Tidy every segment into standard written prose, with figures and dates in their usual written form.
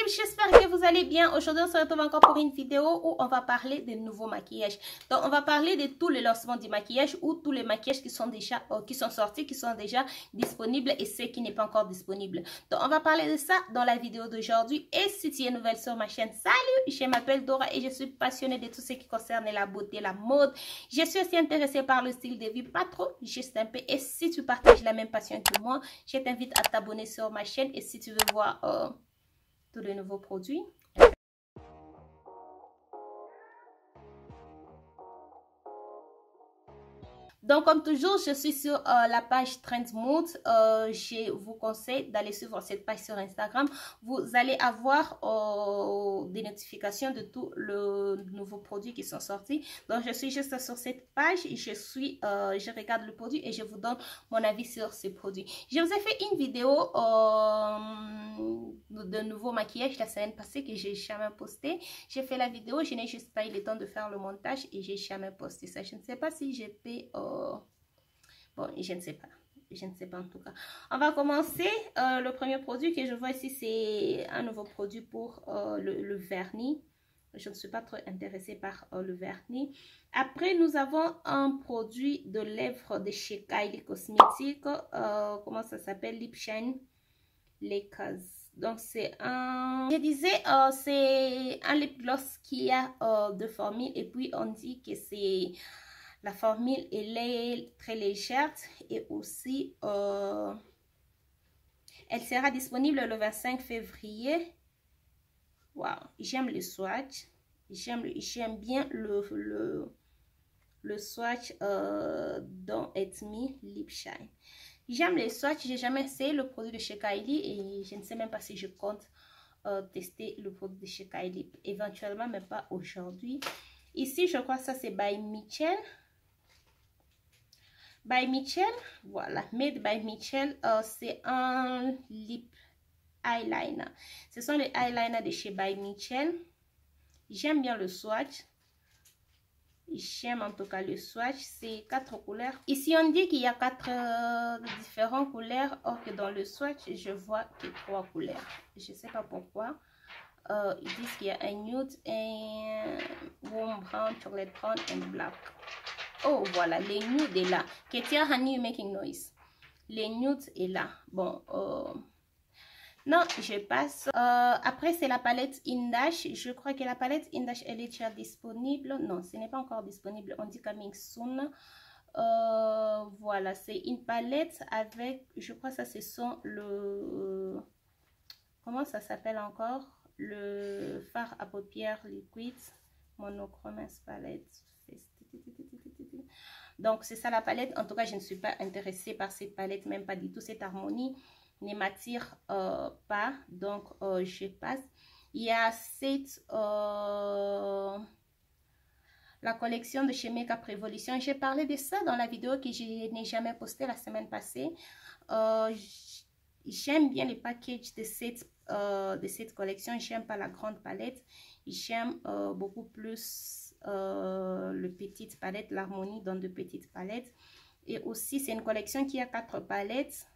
j'espère que vous allez bien. Aujourd'hui, on se retrouve encore pour une vidéo où on va parler de nouveaux maquillages. Donc, on va parler de tous les lancements du maquillage ou tous les maquillages qui sont déjà, qui sont sortis, qui sont déjà disponibles et ceux qui n'est pas encore disponibles. Donc, on va parler de ça dans la vidéo d'aujourd'hui. Et si tu es nouvelle sur ma chaîne, salut, je m'appelle Dora et je suis passionnée de tout ce qui concerne la beauté, la mode. Je suis aussi intéressée par le style de vie, pas trop, juste un peu. Et si tu partages la même passion que moi, je t'invite à t'abonner sur ma chaîne. Et si tu veux voir tous les nouveaux produits. Donc, comme toujours, je suis sur la page Trend Mood. Je vous conseille d'aller suivre cette page sur Instagram. Vous allez avoir des notifications de tous les nouveaux produits qui sont sortis. Donc, je suis juste sur cette page. Je regarde le produit et je vous donne mon avis sur ces produits. Je vous ai fait une vidéo de nouveaux maquillages la semaine passée que j'ai jamais posté. J'ai fait la vidéo, je n'ai juste pas eu le temps de faire le montage et j'ai jamais posté ça. Je ne sais pas si j'ai fait... Bon, je ne sais pas. Je ne sais pas en tout cas. On va commencer. Le premier produit que je vois ici, c'est un nouveau produit pour le vernis. Je ne suis pas trop intéressée par le vernis. Après, nous avons un produit de lèvres de chez Kylie Cosmetics. Comment ça s'appelle? Lip Shine Lakers. Donc, c'est un... Je disais, c'est un lip gloss qui a deux formules. Et puis, on dit que c'est... La formule, elle est très légère et aussi, elle sera disponible le 25 février. Wow, j'aime le swatch. J'aime bien le swatch Don't Hate Me Lip Shine. J'aime les swatchs. J'ai jamais essayé le produit de chez Kylie et je ne sais même pas si je compte tester le produit de chez Kylie. Éventuellement, mais pas aujourd'hui. Ici, je crois que ça c'est by Mitchell. By Mitchell, voilà, Made by Mitchell, c'est un lip eyeliner. Ce sont les eyeliners de chez By Mitchell. J'aime bien le swatch. J'aime en tout cas le swatch. C'est 4 couleurs. Ici, on dit qu'il y a 4 différentes couleurs. Or que dans le swatch, je vois que 3 couleurs. Je ne sais pas pourquoi. Ils disent qu'il y a un nude, un warm brown, chocolate brown et black. Oh, voilà, les nudes est là. Ketia Honey Making Noise. Les nudes est là. Bon, non, je passe. Après, c'est la palette Indash. Je crois que la palette Indash, elle est déjà disponible. Non, ce n'est pas encore disponible. On dit coming soon. Voilà, c'est une palette avec, je crois que ça, ce sont le... comment ça s'appelle encore? Le fard à paupières liquide. Monochrome palette. Donc, c'est ça la palette. En tout cas, je ne suis pas intéressée par cette palette, même pas du tout. Cette harmonie ne m'attire pas. Donc, je passe. Il y a cette... la collection de chez Makeup Revolution. J'ai parlé de ça dans la vidéo que je n'ai jamais postée la semaine passée. J'aime bien les packages de cette collection. J'aime pas la grande palette. J'aime beaucoup plus... le petite palette, l'harmonie dans de petites palettes. Et aussi, c'est une collection qui a 4 palettes.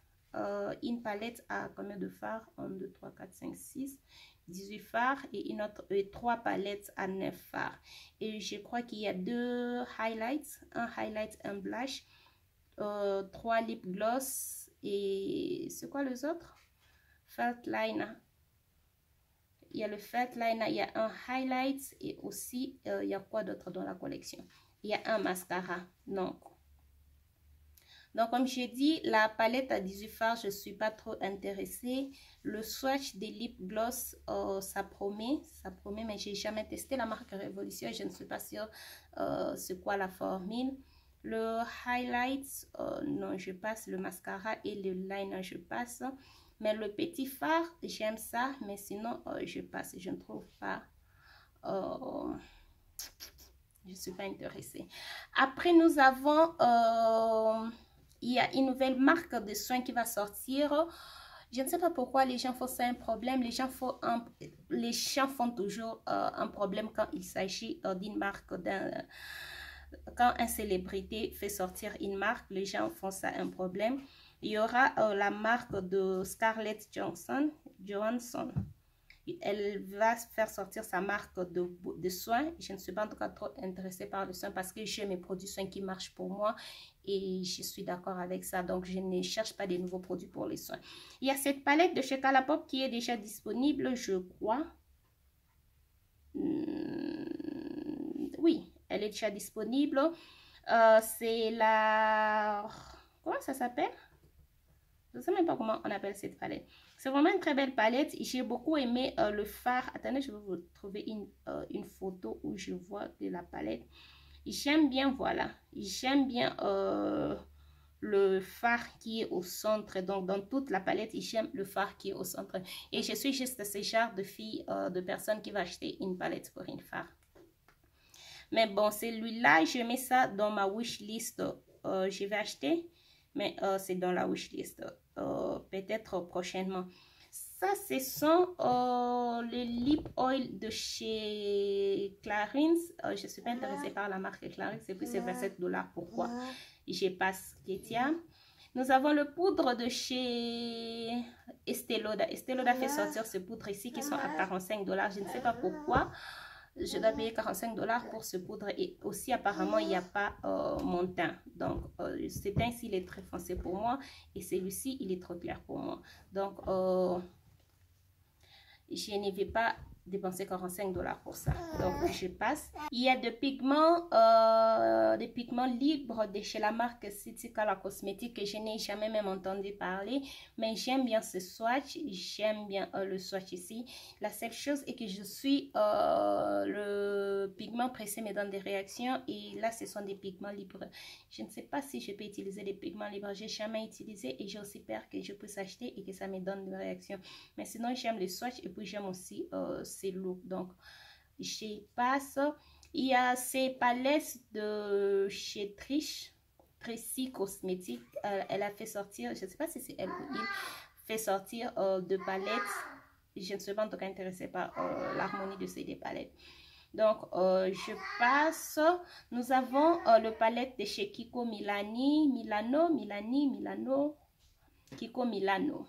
Une palette a combien de fards? 1, 2, 3, 4, 5, 6, 18 fards. Et une autre, 3 palettes à 9 fards. Et je crois qu'il y a 2 highlights. Un highlight, un blush. 3 lip gloss. Et c'est quoi les autres? Felt liner. Il y a le felt liner, il y a un highlight et aussi, il y a quoi d'autre dans la collection? Il y a un mascara. Donc comme j'ai dit, la palette à 18 fards, je ne suis pas trop intéressée. Le swatch des lip gloss, ça promet, mais j'ai jamais testé la marque Révolution. Je ne suis pas sûre c'est quoi la formule. Le highlight, non, je passe. Le mascara et le liner, je passe. Mais le petit fard, j'aime ça. Mais sinon, je passe. Je ne trouve pas... je ne suis pas intéressée. Après, nous avons... il y a une nouvelle marque de soins qui va sortir. Je ne sais pas pourquoi les gens font ça un problème. Les gens font toujours un problème quand il s'agit d'une marque, quand une célébrité fait sortir une marque. Les gens font ça un problème. Il y aura la marque de Scarlett Johansson. Elle va faire sortir sa marque de soins. Je ne suis pas en tout cas trop intéressée par le soin parce que j'ai mes produits soins qui marchent pour moi et je suis d'accord avec ça. Donc, je ne cherche pas de nouveaux produits pour les soins. Il y a cette palette de chez Colourpop qui est déjà disponible, je crois. Oui, elle est déjà disponible. C'est la... Comment ça s'appelle? Je ne sais même pas comment on appelle cette palette. C'est vraiment une très belle palette. J'ai beaucoup aimé le fard. Attendez, je vais vous trouver une photo où je vois de la palette. J'aime bien, voilà. J'aime bien le fard qui est au centre. Donc, dans toute la palette, j'aime le fard qui est au centre. Et je suis juste ce genre de fille, de personne qui va acheter une palette pour une fard. Mais bon, celui-là, je mets ça dans ma wishlist. Je vais acheter, mais c'est dans la wishlist. Peut-être prochainement. Ça, ce sont les lip oil de chez Clarins. Je ne suis pas intéressée par la marque Clarins. Et puis, c'est 27 $. Pourquoi? Je passe Ketia. Nous avons le poudre de chez Estée Lauder. Estée Lauder fait sortir ce poudre ici qui sont à 45 $. Je ne sais pas pourquoi. Je dois payer 45 $ pour ce poudre et aussi apparemment il n'y a pas mon teint. Donc ce teint-ci il est très foncé pour moi et celui-ci il est trop clair pour moi. Donc je ne vais pas dépenser 45 $ pour ça. Donc je passe. Il y a des pigments libres de chez la marque City Color Cosmetics que je n'ai jamais même entendu parler. Mais j'aime bien ce swatch. J'aime bien le swatch ici. La seule chose est que je suis le pigment pressé me donne des réactions. Et là ce sont des pigments libres. Je ne sais pas si je peux utiliser des pigments libres. J'ai jamais utilisé et j'ai aussi peur que je puisse acheter et que ça me donne des réactions. Mais sinon j'aime le swatch et puis j'aime aussi ces looks. Donc je passe. Il y a ces palettes de chez Tracy Cosmetics. Elle a fait sortir, je ne sais pas si c'est elle ou il, fait sortir de palettes. Je ne suis pas en tout cas intéressée par l'harmonie de ces deux palettes. Donc, je passe. Nous avons le palette de chez Kiko Milano. Kiko Milano.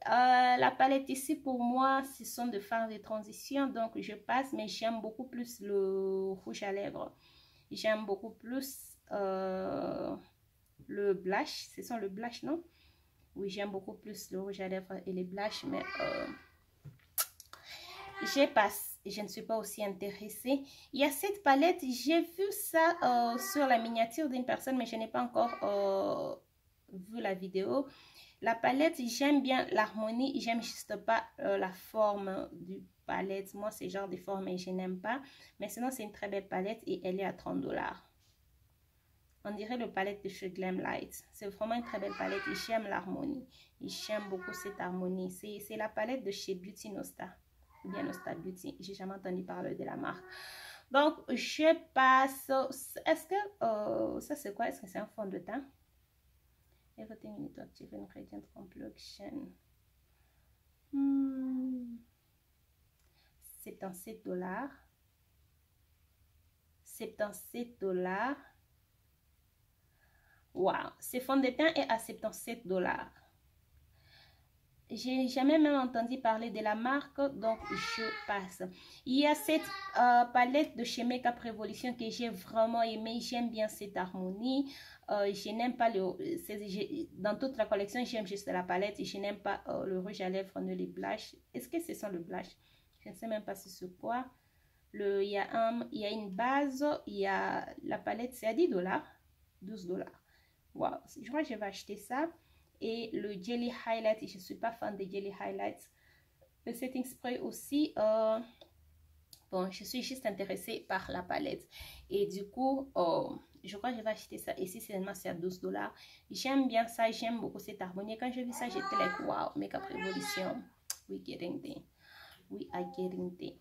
La palette ici pour moi ce sont des fards de transition donc je passe, mais j'aime beaucoup plus le rouge à lèvres, j'aime beaucoup plus le blush, ce sont le blush, non? Oui, j'aime beaucoup plus le rouge à lèvres et les blushs, mais je passe, je ne suis pas aussi intéressée. Il y a cette palette, j'ai vu ça sur la miniature d'une personne, mais je n'ai pas encore vu la vidéo. La palette, j'aime bien l'harmonie, j'aime juste pas la forme du palette. Moi, c'est genre de forme et je n'aime pas. Mais sinon, c'est une très belle palette et elle est à 30 $. On dirait le palette de chez Glamlight. C'est vraiment une très belle palette et j'aime l'harmonie. J'aime beaucoup cette harmonie. C'est la palette de chez Beauty Nosta. Ou bien Nosta Beauty. J'ai jamais entendu parler de la marque. Donc, je passe. Est-ce que ça, c'est quoi? Est-ce que c'est un fond de teint? Everything you need to achieve ingredient complexion. 77 $. 77 $. Wow, ce fond de teint est à 77 $. J'ai jamais même entendu parler de la marque, donc je passe. Il y a cette palette de chez Makeup Revolution que j'ai vraiment aimé. J'aime bien cette harmonie. Je n'aime pas dans toute la collection, j'aime juste la palette et je n'aime pas le rouge à lèvres ni les blushs. Est-ce que ce sont le blush? Je ne sais même pas c'est quoi. Il y a une base, il y a la palette, c'est à 10 $, 12 $. Wow, je crois que je vais acheter ça. Et le Jelly Highlight, je ne suis pas fan des Jelly Highlights. Le Setting Spray aussi. Bon, je suis juste intéressée par la palette. Et du coup, je crois que je vais acheter ça. Ici, seulement c'est à 12 $. J'aime bien ça. J'aime beaucoup cette harmonie. Quand j'ai vu ça, j'étais like, wow, Makeup Revolution. We getting there. We are getting there.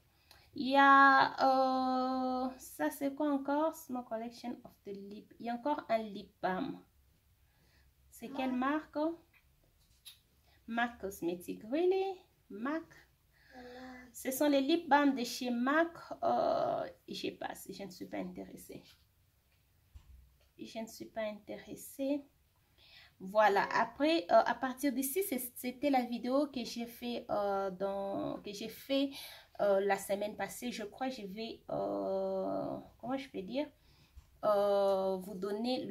Il y a, ça c'est quoi encore? Small Collection of the Lip. Il y a encore un lip balm. C'est quelle marque? MAC Cosmetics. Really? MAC? Ce sont les lip balms de chez MAC. Je passe. Je ne suis pas intéressée. Je ne suis pas intéressée. Voilà, après, à partir d'ici, c'était la vidéo que j'ai fait, la semaine passée. Je crois que je vais, comment je peux dire, vous donner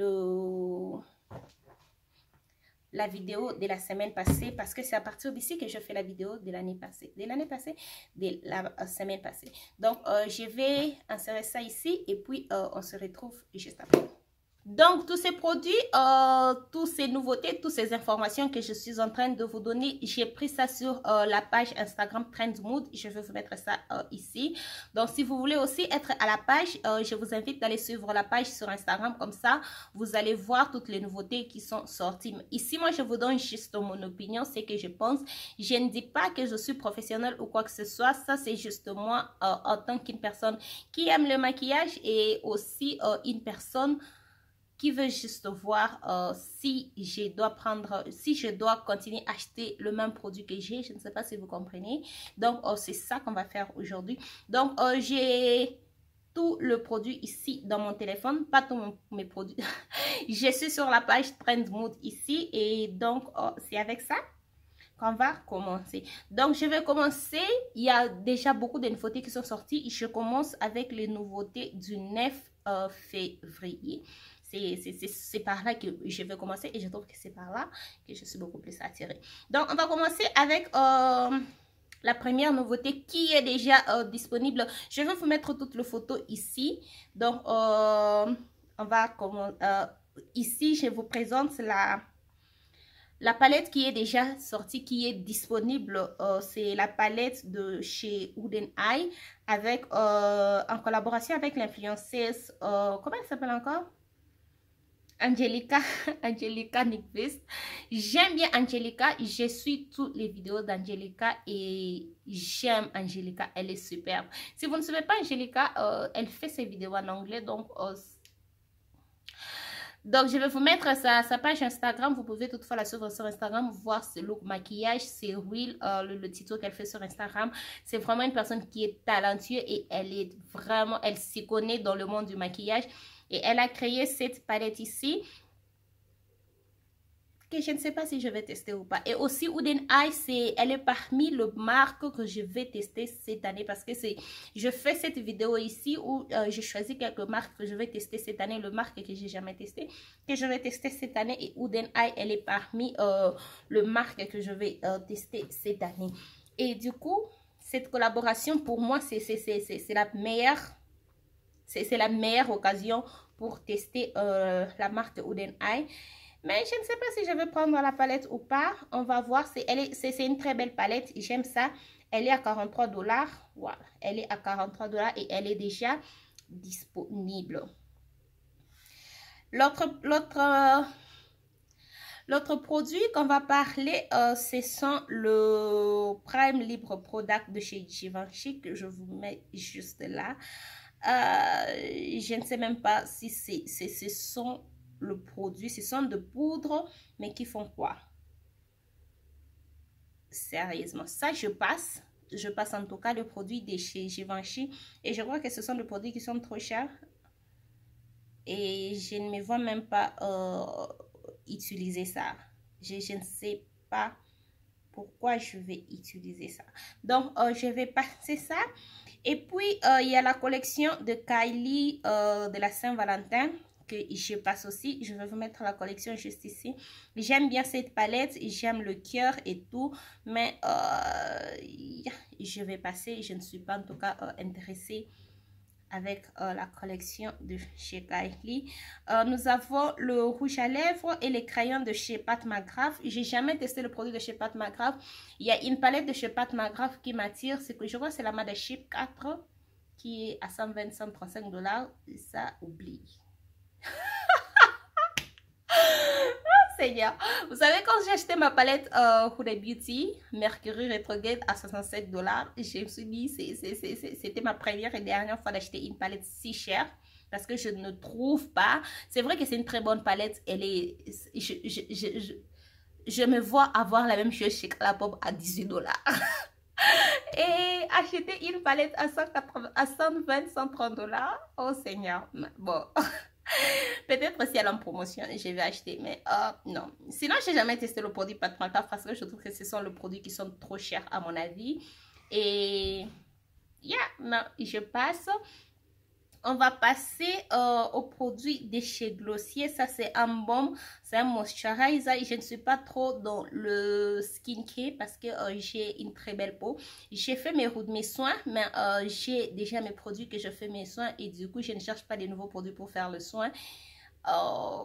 la vidéo de la semaine passée parce que c'est à partir d'ici que je fais la vidéo de l'année passée. De la semaine passée. Donc, je vais insérer ça ici et puis on se retrouve juste après. Donc, tous ces produits, toutes ces nouveautés, toutes ces informations que je suis en train de vous donner, j'ai pris ça sur la page Instagram Trendmood. Je vais vous mettre ça ici. Donc, si vous voulez aussi être à la page, je vous invite d'aller suivre la page sur Instagram. Comme ça, vous allez voir toutes les nouveautés qui sont sorties. Ici, moi, je vous donne juste mon opinion, c'est que je pense. Je ne dis pas que je suis professionnelle ou quoi que ce soit. Ça, c'est juste moi en tant qu'une personne qui aime le maquillage et aussi une personne qui veut juste voir si je dois continuer à acheter le même produit que j'ai. Je ne sais pas si vous comprenez. Donc, c'est ça qu'on va faire aujourd'hui. Donc, j'ai tout le produit ici dans mon téléphone, pas tous mes produits. Je suis sur la page Trendmood ici et donc, c'est avec ça qu'on va commencer. Donc, je vais commencer. Il y a déjà beaucoup de nouveautés qui sont sorties. Je commence avec les nouveautés du 9 février. C'est par là que je vais commencer et je trouve que c'est par là que je suis beaucoup plus attirée. Donc, on va commencer avec la première nouveauté qui est déjà disponible. Je vais vous mettre toutes les photos ici. Donc, on va commencer. Ici, je vous présente la palette qui est déjà sortie, qui est disponible. C'est la palette de chez Wooden Eye avec, en collaboration avec l'influenceuse, comment elle s'appelle encore? Angelica Nyqvist. J'aime bien Angelica, je suis toutes les vidéos d'Angelica et j'aime Angelica, elle est superbe. Si vous ne savez pas Angelica, elle fait ses vidéos en anglais, donc je vais vous mettre sa page Instagram. Vous pouvez toutefois la suivre sur Instagram, voir ce look maquillage, c'est real, le tuto qu'elle fait sur Instagram. C'est vraiment une personne qui est talentueuse et elle s'y connaît dans le monde du maquillage. Et elle a créé cette palette ici, que je ne sais pas si je vais tester ou pas. Et aussi, Wooden Eye, elle est parmi les marques que je vais tester cette année. Parce que je fais cette vidéo ici où je choisis quelques marques que je vais tester cette année. Le marque que j'ai jamais testé, que je vais tester cette année. Et Wooden Eye, elle est parmi les marques que je vais tester cette année. Et du coup, cette collaboration, pour moi, c'est la meilleure. C'est la meilleure occasion pour tester la marque Wooden Eye. Mais je ne sais pas si je vais prendre la palette ou pas. On va voir. C'est une très belle palette. J'aime ça. Elle est à 43 $. Voilà. Elle est à 43 $ et elle est déjà disponible. L'autre produit qu'on va parler, ce sont le Prime Libre Product de chez Givenchy que je vous mets juste là. Je ne sais même pas si ce sont le produit, ce sont de poudre, mais qui font quoi? Sérieusement, ça je passe en tout cas le produit de chez Givenchy et je crois que ce sont des produits qui sont trop chers et je ne me vois même pas utiliser ça. Je ne sais pas pourquoi je vais utiliser ça. Donc, je vais passer ça. Et puis, il y a la collection de Kylie de la Saint-Valentin que je passe aussi. Je vais vous mettre la collection juste ici. J'aime bien cette palette. J'aime le cœur et tout. Mais je vais passer. Je ne suis pas en tout cas intéressée avec la collection de chez Kylie. Nous avons le rouge à lèvres et les crayons de chez Pat McGrath. J'ai jamais testé le produit de chez Pat McGrath. Il y a une palette de chez Pat McGrath qui m'attire. C'est que je vois, c'est la Mothership 4 qui est à 135 $. Et ça, oublie. Seigneur. Vous savez, quand j'ai acheté ma palette Huda Beauty Mercury Retrograde à 67 $, je me suis dit, c'était ma première et dernière fois d'acheter une palette si chère. Parce que je ne trouve pas. C'est vrai que c'est une très bonne palette. Elle est. Je me vois avoir la même chose chez Colourpop à 18 $. Et acheter une palette à 120, 130 $. Oh Seigneur. Bon. Peut-être si elle est en promotion, je vais acheter. Mais non. Sinon, je n'ai jamais testé le produit Pat McCraft parce que je trouve que ce sont les produits qui sont trop chers à mon avis. Et non, je passe. On va passer au produit de chez Glossier. Ça, c'est un baume, c'est un moisturizer. Je ne suis pas trop dans le skincare parce que j'ai une très belle peau. J'ai fait mes soins, mais j'ai déjà mes produits que je fais mes soins et du coup, je ne cherche pas de nouveaux produits pour faire le soin.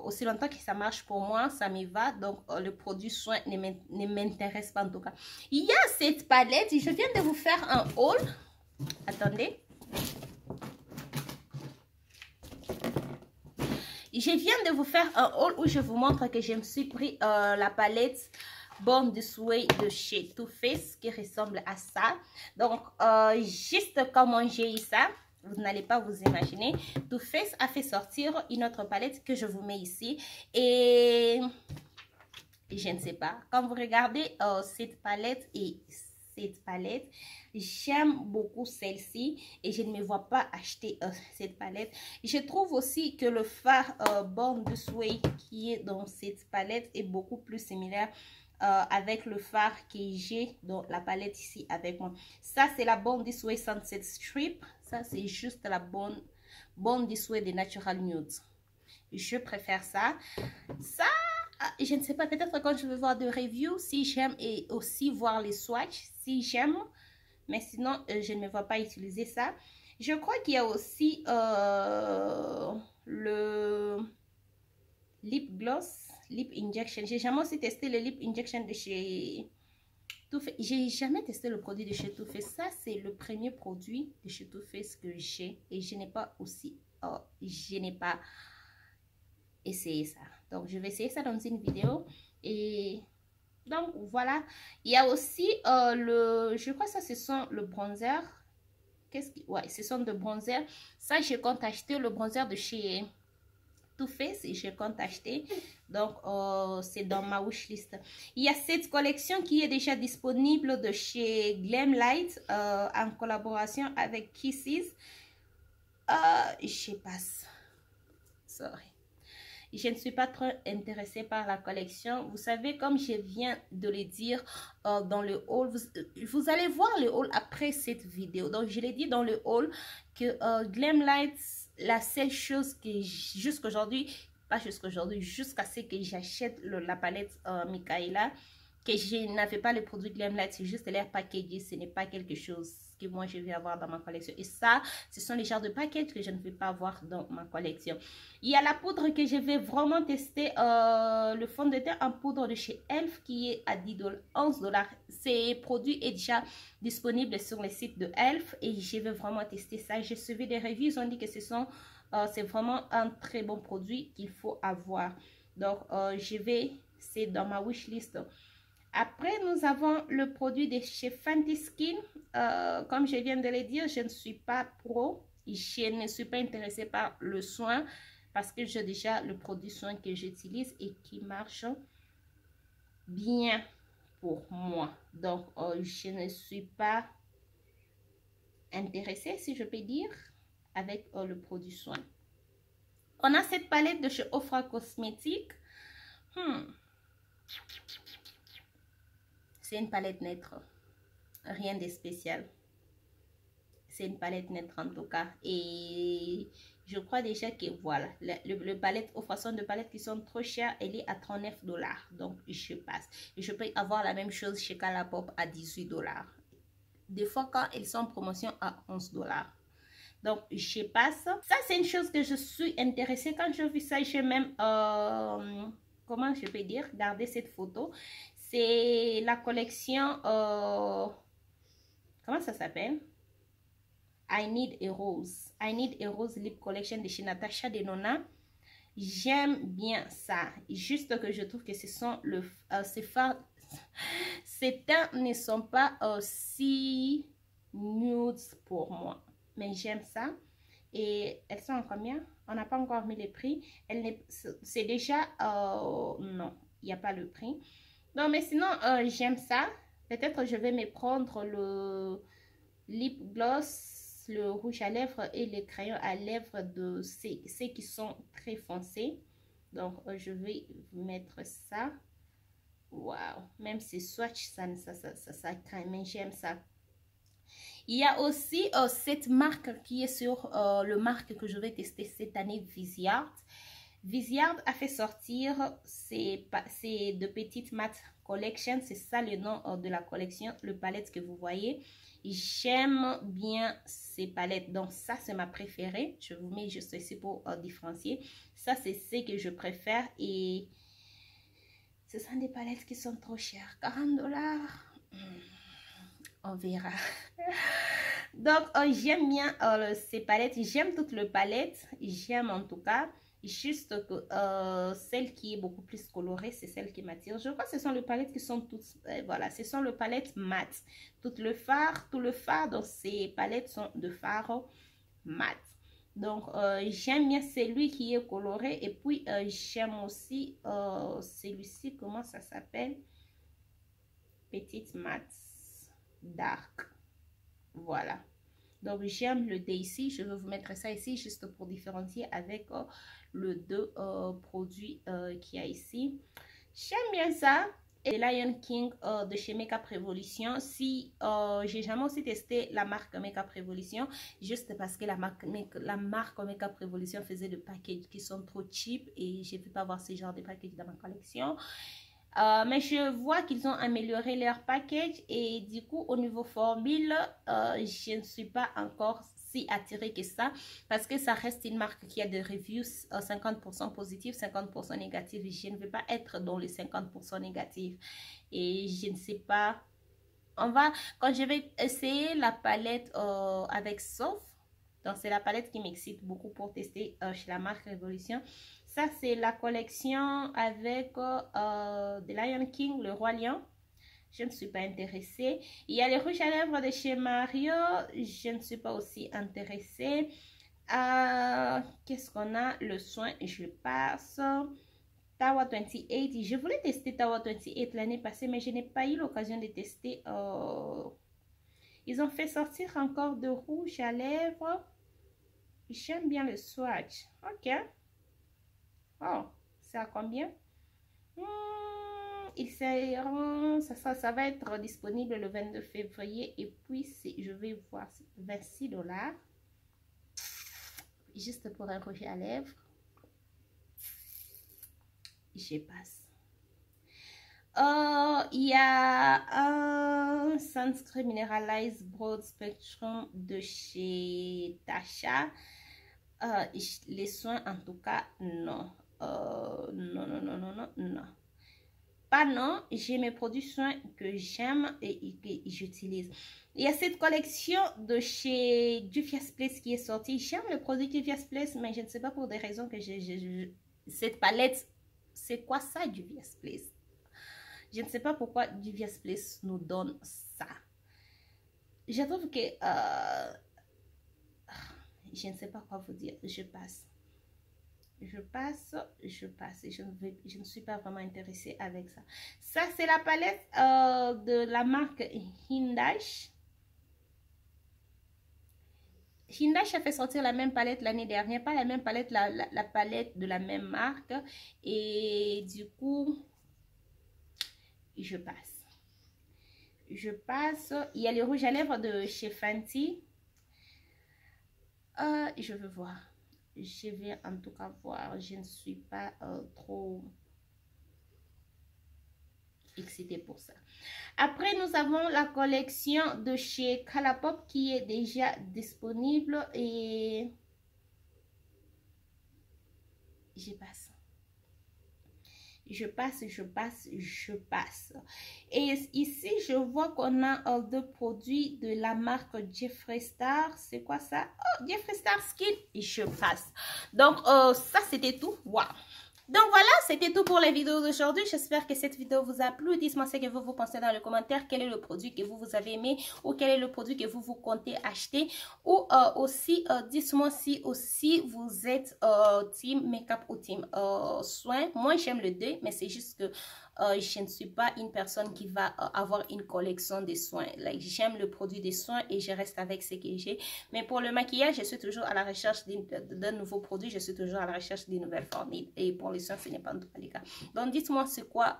Aussi longtemps que ça marche pour moi, ça me va. Donc, le produit soin ne m'intéresse pas en tout cas. Il y a cette palette. Je viens de vous faire un haul. Attendez. Je viens de vous faire un haul où je vous montre que je me suis pris la palette Born This Way de chez Too Faced qui ressemble à ça. Donc, juste comment j'ai eu ça, vous n'allez pas vous imaginer. Too Faced a fait sortir une autre palette que je vous mets ici. Et je ne sais pas. Quand vous regardez cette palette et cette palette, j'aime beaucoup celle-ci et je ne me vois pas acheter cette palette. Je trouve aussi que le fard Born This Way qui est dans cette palette est beaucoup plus similaire avec le fard que j'ai dans la palette ici avec moi. Ça, c'est la Born This Way Sunset Strip. Ça, c'est juste la Born This Way de Natural Nude. Je préfère ça. Ça, je ne sais pas, peut-être quand je vais voir des reviews, si j'aime, et aussi voir les swatchs, si j'aime. Mais sinon, je ne me vois pas utiliser ça. Je crois qu'il y a aussi le lip gloss, lip injection. J'ai jamais aussi testé le lip injection de chez Too Faced. J'ai jamais testé le produit de chez Too Faced. Ça, c'est le premier produit de chez Too Faced que j'ai. Et je n'ai pas aussi, je n'ai pas essayé ça. Donc, je vais essayer ça dans une vidéo. Et donc, voilà. Il y a aussi je crois que ça, ce sont le bronzer. Ouais, ce sont de bronzer. Ça, je compte acheter le bronzer de chez Too Faced et je compte acheter. Donc, c'est dans ma wishlist. Il y a cette collection qui est déjà disponible de chez Glamlight en collaboration avec Kisses. Je passe. Sorry. Je ne suis pas trop intéressée par la collection. Vous savez, comme je viens de le dire dans le haul, vous allez voir le haul après cette vidéo. Donc, je l'ai dit dans le haul que Glamlight, la seule chose que jusqu'aujourd'hui, pas jusqu'aujourd'hui, jusqu'à ce que j'achète la palette Micaela, que je n'avais pas le produit Glamlight, c'est juste l'air packagé, ce n'est pas quelque chose que moi je vais avoir dans ma collection. Et ça, ce sont les genres de packages que je ne vais pas avoir dans ma collection. Il y a la poudre que je vais vraiment tester, le fond de teint en poudre de chez Elf qui est à 11 $. Ces produits est déjà disponible sur le site de Elf et je vais vraiment tester ça. J'ai suivi des reviews, ils ont dit que c'est vraiment un très bon produit qu'il faut avoir. Donc, c'est dans ma wishlist. Après, nous avons le produit de chez Fenty Skin. Comme je viens de le dire, je ne suis pas pro. Je ne suis pas intéressée par le soin parce que j'ai déjà le produit soin que j'utilise et qui marche bien pour moi. Donc, je ne suis pas intéressée, si je peux dire, avec le produit soin. On a cette palette de chez Ofra Cosmetics. C'est une palette neutre, rien de spécial. C'est une palette neutre en tout cas. Et je crois déjà que voilà, le palette, aux façons de palettes qui sont trop chères, elle est à 39 $. Donc je passe. Et je peux avoir la même chose chez Colourpop à 18 $. Des fois quand elles sont en promotion à 11 $. Donc je passe. Ça c'est une chose que je suis intéressée. Quand je vis ça, j'ai même, comment je peux dire, garder cette photo. C'est la collection, comment ça s'appelle? I Need a Rose. I Need a Rose Lip Collection de chez Natasha Denona. J'aime bien ça. Juste que je trouve que ces teints ne sont pas si nudes pour moi. Mais j'aime ça. Et elles sont en combien? On n'a pas encore mis les prix. C'est déjà, non, il n'y a pas le prix. Non, mais sinon, j'aime ça. Peut-être je vais me prendre le lip gloss le rouge à lèvres et les crayons à lèvres de ceux qui sont très foncés. Donc, je vais mettre ça. Waouh, même ces swatchs, ça craint, mais j'aime ça. Il y a aussi cette marque qui est sur le marque que je vais tester cette année, Viseart. Viseart a fait sortir ces de petites matte collection, c'est ça le nom de la collection, le palette que vous voyez. J'aime bien ces palettes, donc ça c'est ma préférée. Je vous mets juste ici pour différencier. Ça c'est ce que je préfère et ce sont des palettes qui sont trop chères, 40 $. On verra. Donc j'aime bien ces palettes, j'aime toutes les palettes, j'aime en tout cas. Juste que celle qui est beaucoup plus colorée, c'est celle qui m'attire. Je crois que ce sont les palettes qui sont toutes, voilà, ce sont les palettes mat. Tout le phare dans ces palettes sont de fard mat. Donc, j'aime bien celui qui est coloré. Et puis, j'aime aussi celui-ci, comment ça s'appelle? Petite mat dark. Voilà. Donc, j'aime le Daisy. Je vais vous mettre ça ici juste pour différencier avec le deux produits qu'il y a ici. J'aime bien ça. Et Lion King de chez Makeup Revolution. Si j'ai jamais aussi testé la marque Makeup Revolution, juste parce que la marque Makeup Revolution faisait des packages qui sont trop cheap et je ne peux pas avoir ce genre de package dans ma collection. Mais je vois qu'ils ont amélioré leur package et du coup au niveau formule je ne suis pas encore si attirée que ça parce que ça reste une marque qui a des reviews 50% positifs, 50% négatifs. Je ne veux pas être dans les 50% négatifs et je ne sais pas. Quand je vais essayer la palette avec Soft, donc c'est la palette qui m'excite beaucoup pour tester chez la marque Révolution. Ça c'est la collection avec The Lion King, le Roi Lion. Je ne suis pas intéressée. Il y a les rouges à lèvres de chez Mario. Je ne suis pas aussi intéressée. Qu'est-ce qu'on a? Le soin, je passe. Tower 28. Je voulais tester Tower 28 l'année passée, mais je n'ai pas eu l'occasion de tester. Ils ont fait sortir encore de rouge à lèvres. J'aime bien le swatch. Ok. Oh, c'est à combien? Ça va être disponible le 22 février. Et puis, je vais voir 26 $. Juste pour un rouge à lèvres. Je passe. Il y a un Sunscreen Mineralized Broad Spectrum de chez Tasha. Les soins, en tout cas, non. Non. Pas non, j'ai mes produits soins que j'aime et que j'utilise. Il y a cette collection de chez Juvia's Place qui est sortie. J'aime le produit Juvia's Place, mais je ne sais pas pour des raisons que cette palette, c'est quoi ça, Juvia's Place? Je ne sais pas pourquoi Juvia's Place nous donne ça. Je trouve que... je ne sais pas quoi vous dire. Je passe. Je ne suis pas vraiment intéressée avec ça. Ça, c'est la palette de la marque Hindash. Hindash a fait sortir la même palette l'année dernière. Pas la même palette, la palette de la même marque. Et du coup, je passe. Il y a les rouges à lèvres de chez Fenty. Je veux voir. Je vais en tout cas voir. Je ne suis pas trop excitée pour ça. Après, nous avons la collection de chez Colourpop qui est déjà disponible et je passe. Et ici, je vois qu'on a deux produits de la marque Jeffree Star. C'est quoi ça? Oh, Jeffree Star Skin. Et je passe. Donc, ça, c'était tout. Waouh! Donc voilà, c'était tout pour la vidéo d'aujourd'hui. J'espère que cette vidéo vous a plu. Dites-moi ce que vous pensez dans les commentaires. Quel est le produit que vous avez aimé ou quel est le produit que vous comptez acheter. Ou aussi, dites-moi si aussi vous êtes team make-up ou team soin. Moi, j'aime le deux, mais c'est juste que je ne suis pas une personne qui va avoir une collection de soins. Like, j'aime le produit des soins et je reste avec ce que j'ai. Mais pour le maquillage, je suis toujours à la recherche d'un nouveau produit. Je suis toujours à la recherche des nouvelles formules. Et pour les soins, ce n'est pas tout le cas. Donc, dites-moi c'est quoi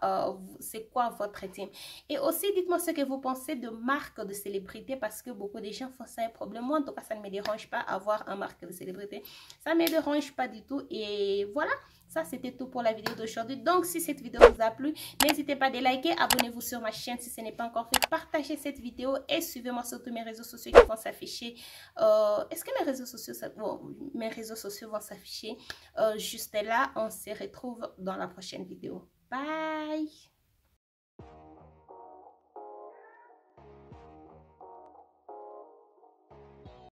votre team. Et aussi, dites-moi ce que vous pensez de marques de célébrités parce que beaucoup de gens font ça un problème. Moi, en tout cas, ça ne me dérange pas avoir un marque de célébrité. Ça ne me dérange pas du tout. Et voilà. Ça, c'était tout pour la vidéo d'aujourd'hui. Donc, si cette vidéo vous a plu, n'hésitez pas à liker, abonnez-vous sur ma chaîne si ce n'est pas encore fait. Partagez cette vidéo et suivez-moi sur tous mes réseaux sociaux qui vont s'afficher. Est-ce que mes réseaux sociaux vont s'afficher juste là? On se retrouve dans la prochaine vidéo. Bye!